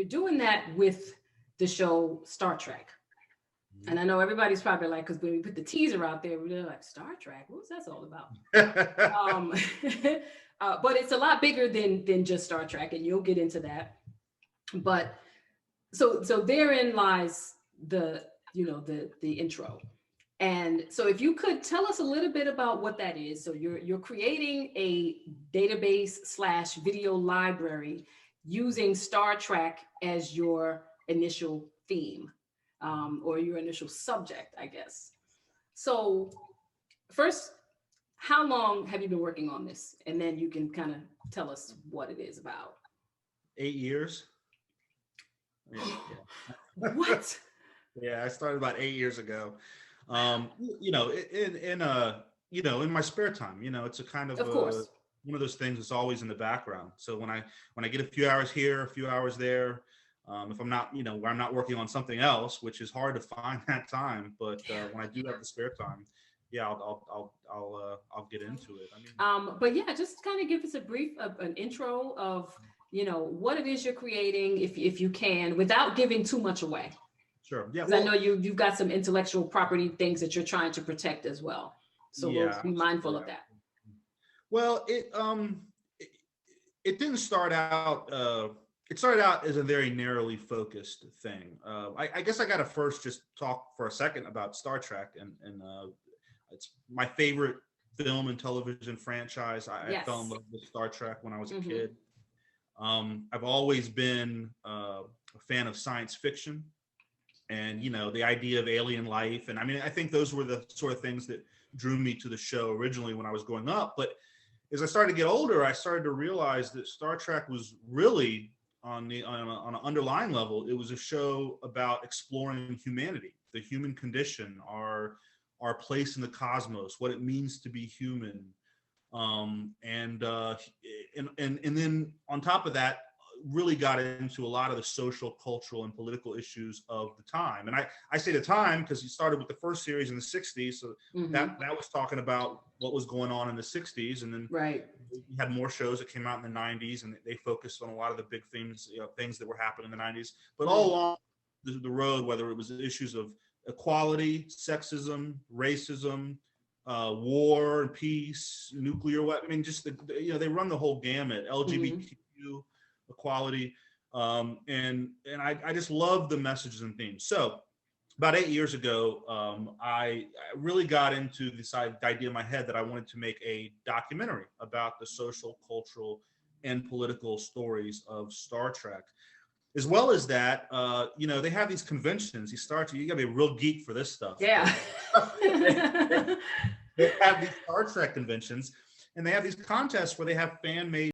You're doing that with the show Star Trek. And I know everybody's probably like, because when we put the teaser out there, we're like, Star Trek, what's that all about? But it's a lot bigger than just Star Trek, and you'll get into that. But so therein lies the intro. And so if you could tell us a little bit about what that is. So you're creating a database / video library using Star Trek as your initial theme, or your initial subject, I guess. So first, how long have you been working on this? And then you can kind of tell us what it is about. 8 years. Yeah. What? Yeah, I started about 8 years ago. In my spare time, it's a kind of course, one of those things that's always in the background. So when I get a few hours here, a few hours there, if I'm not, where I'm not working on something else, which is hard to find that time, but when I do have the spare time, yeah, I'll get into it. But yeah, just kind of give us a brief, an intro of, what it is you're creating, if you can, without giving too much away. Sure. Yeah. Well, I know you've got some intellectual property things that you're trying to protect as well. So we'll be mindful of that. Well, it didn't start out. It started out as a very narrowly focused thing. I guess I got to first just talk for a second about Star Trek, and it's my favorite film and television franchise. I fell in love with Star Trek when I was a kid. I've always been a fan of science fiction, and the idea of alien life, and I think those were the sort of things that drew me to the show originally when I was growing up. But as I started to get older, I started to realize that Star Trek was really on an underlying level. It was a show about exploring humanity, the human condition, our place in the cosmos, what it means to be human, and then on top of that, really got into a lot of the social, cultural, and political issues of the time. And I say the time because you started with the first series in the 60s. So that was talking about what was going on in the 60s. And then you had more shows that came out in the 90s, and they focused on a lot of the big themes, things that were happening in the 90s. But all along the road, whether it was issues of equality, sexism, racism, war and peace, nuclear weapon, just they run the whole gamut, LGBTQ, equality, and I just love the messages and themes. So about 8 years ago, I really got into this idea in my head that I wanted to make a documentary about the social, cultural, and political stories of Star Trek. As well as that, they have these conventions. You gotta be a real geek for this stuff. Yeah. They have these Star Trek conventions, and they have these contests where they have fan-made